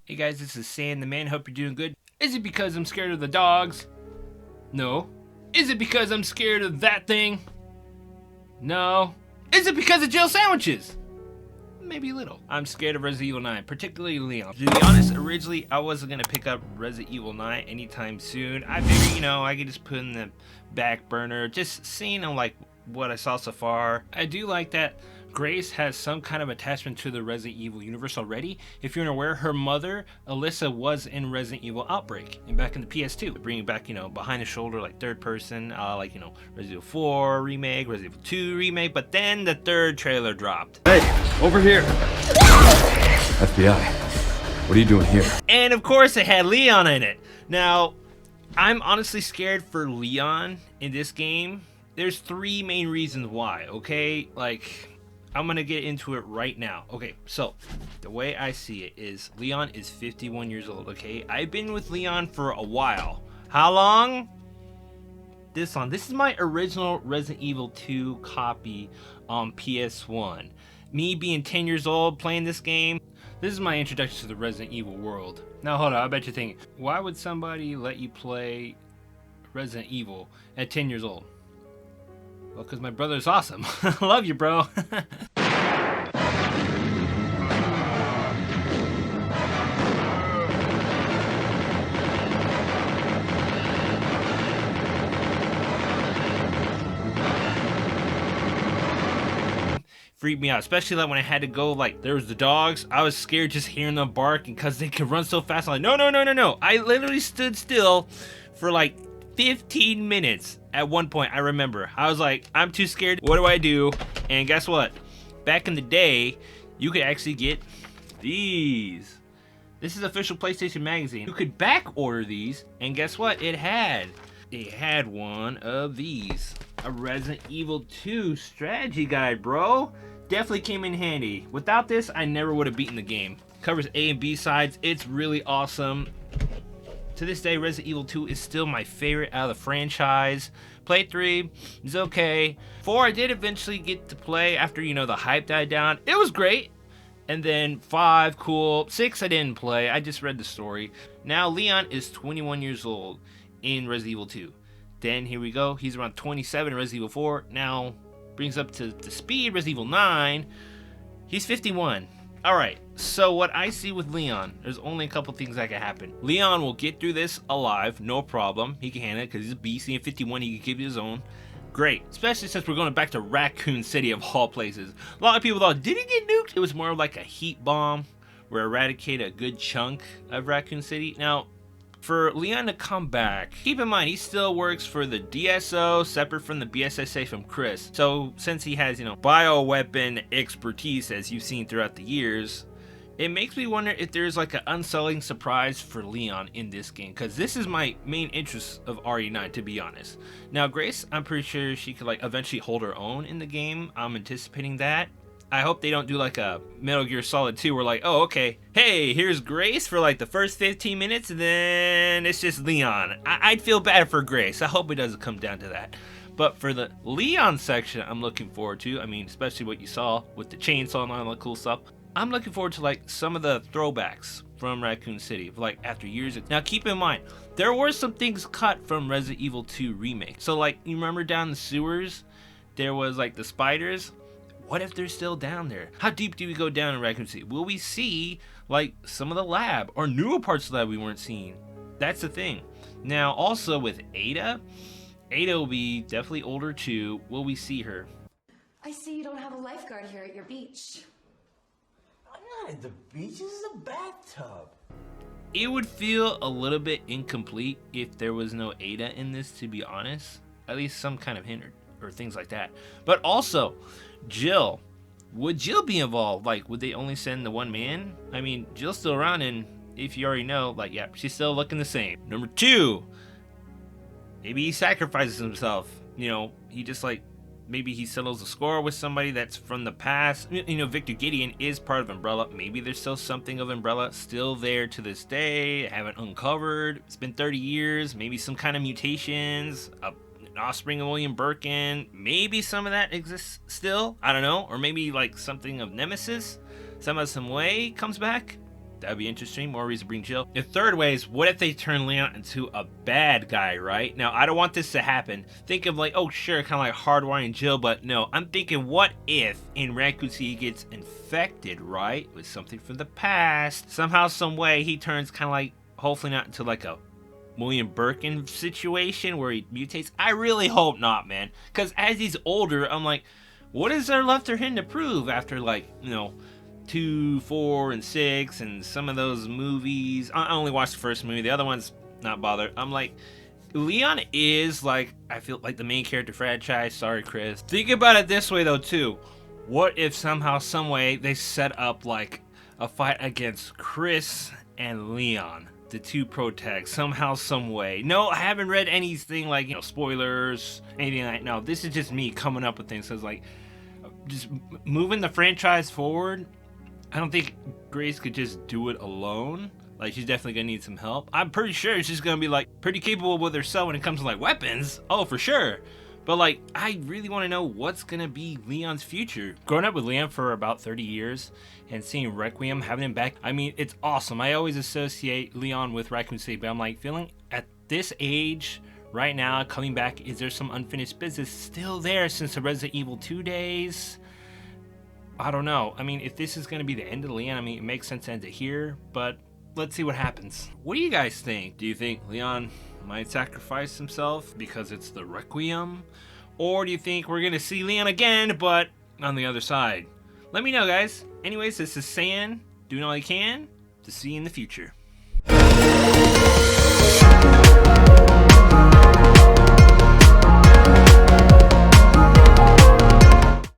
Hey guys, this is Sam the Man. Hope you're doing good. Is it because I'm scared of the dogs? No. Is it because I'm scared of that thing? No. Is it because of Jill sandwiches? Maybe a little. I'm scared of Resident Evil 9, particularly Leon. To be honest, originally I wasn't gonna pick up Resident Evil 9 anytime soon. I figured, I could just put in the back burner, just seeing like what I saw so far. I do like that Grace has some kind of attachment to the Resident Evil universe already. If you're unaware, her mother, Alyssa, was in Resident Evil Outbreak and back in the PS2. Bringing back, behind the shoulder, like third person, Resident Evil 4 remake, Resident Evil 2 remake, but then the third trailer dropped. Hey, over here. FBI, what are you doing here? And of course it had Leon in it. Now, I'm honestly scared for Leon in this game. There's three main reasons why, okay? I'm gonna get into it right now. Okay, so the way I see it is Leon is 51 years old, okay? I've been with Leon for a while. How long? This long. This is my original Resident Evil 2 copy on PS1. Me being 10 years old playing this game. This is my introduction to the Resident Evil world. Now hold on, I bet you're thinking, why would somebody let you play Resident Evil at 10 years old? Well, because my brother's awesome. Love you, bro. Freaked me out, especially like when I had to go, there was the dogs. I was scared just hearing them bark, and because they could run so fast, I'm like, no, no, no, no, no. I literally stood still for 15 minutes at one point. I remember I was like, I'm too scared, what do I do? And guess what, back in the day you could actually get these. This is official PlayStation magazine. You could back order these, and guess what, it had one of these, a Resident Evil 2 strategy guide, bro. Definitely came in handy. Without this, I never would have beaten the game. Covers A and B sides. It's really awesome. To this day, Resident Evil 2 is still my favorite out of the franchise. Played 3 is okay. 4 I did eventually get to play after, the hype died down. It was great. And then 5, cool. 6 I didn't play. I just read the story. Now Leon is 21 years old in Resident Evil 2. Then here we go. He's around 27 in Resident Evil 4. Now brings up to the speed Resident Evil 9. He's 51. Alright, so what I see with Leon, there's only a couple things that can happen. Leon will get through this alive, no problem. He can handle it because he's a beast. He at 51, he can keep his own. Great, especially since we're going back to Raccoon City of all places. A lot of people thought, did he get nuked? It was more like a heat bomb where eradicate a good chunk of Raccoon City. Now, for Leon to come back, keep in mind he still works for the DSO, separate from the BSSA from Chris. So since he has, bioweapon expertise, as you've seen throughout the years, it makes me wonder if there's an unsettling surprise for Leon in this game, because this is my main interest of RE9, to be honest. Now Grace, I'm pretty sure she could eventually hold her own in the game. I'm anticipating that. I hope they don't do a Metal Gear Solid 2 where oh, okay, hey, here's Grace for the first 15 minutes and then it's just Leon. I'd feel bad for Grace. I hope it doesn't come down to that. But for the Leon section, I'm looking forward to, especially what you saw with the chainsaw and all that cool stuff. I'm looking forward to some of the throwbacks from Raccoon City, after years. Now keep in mind, there were some things cut from Resident Evil 2 Remake. So you remember down the sewers, there was the spiders. What if they're still down there? How deep do we go down in Raccoon City? Will we see some of the lab or newer parts of the lab we weren't seeing? That's the thing. Now also with Ada will be definitely older too. Will we see her? I see you don't have a lifeguard here at your beach. I'm not at the beach, this is a bathtub. It would feel a little bit incomplete if there was no Ada in this, to be honest. At least some kind of hint or things like that. But also, Jill. Would Jill be involved? Would they only send the one man? Jill's still around, and if you already know, yeah, she's still looking the same. Number 2, maybe he sacrifices himself. He just maybe he settles the score with somebody that's from the past. Victor Gideon is part of Umbrella. Maybe there's still something of Umbrella still there to this day. Haven't uncovered. It's been 30 years. Maybe some kind of mutations. An offspring of William Birkin. Maybe some of that exists still. I don't know. Or maybe something of Nemesis. somehow, some way comes back. That'd be interesting. More reason to bring Jill. The third way is, what if they turn Leon into a bad guy, right? Now, I don't want this to happen. Think of like, oh sure, kind of like hardwiring Jill, but no. I'm thinking, what if in Raccoon City he gets infected, right? With something from the past. Somehow, some way, he turns kind of like, hopefully not into like a William Birkin situation where he mutates. I really hope not, man. Because as he's older, I'm like, what is there left for him to prove after like, 2, 4, and 6, and some of those movies? I only watched the first movie. The other one's not bothered. I'm like, Leon is like, I feel like the main character franchise. Sorry, Chris. Think about it this way though too. What if somehow, some way they set up like a fight against Chris and Leon, the two protags, somehow, some way? No, I haven't read anything like, spoilers, anything like. No, this is just me coming up with things. So it's like, just moving the franchise forward. I don't think Grace could just do it alone. Like, she's definitely gonna need some help. I'm pretty sure she's gonna be like pretty capable with herself when it comes to like weapons. Oh, for sure. But like, I really want to know what's gonna be Leon's future. Growing up with Leon for about 30 years and seeing Requiem, having him back, I mean, it's awesome. I always associate Leon with Raccoon City, but I'm like feeling at this age right now, coming back, is there some unfinished business still there since the Resident Evil 2 days? I don't know. I mean, if this is going to be the end of Leon, I mean, it makes sense to end it here, but let's see what happens. What do you guys think? Do you think Leon might sacrifice himself because it's the Requiem? Or do you think we're going to see Leon again, but on the other side? Let me know, guys. Anyways, this is San, doing all I can to see you in the future.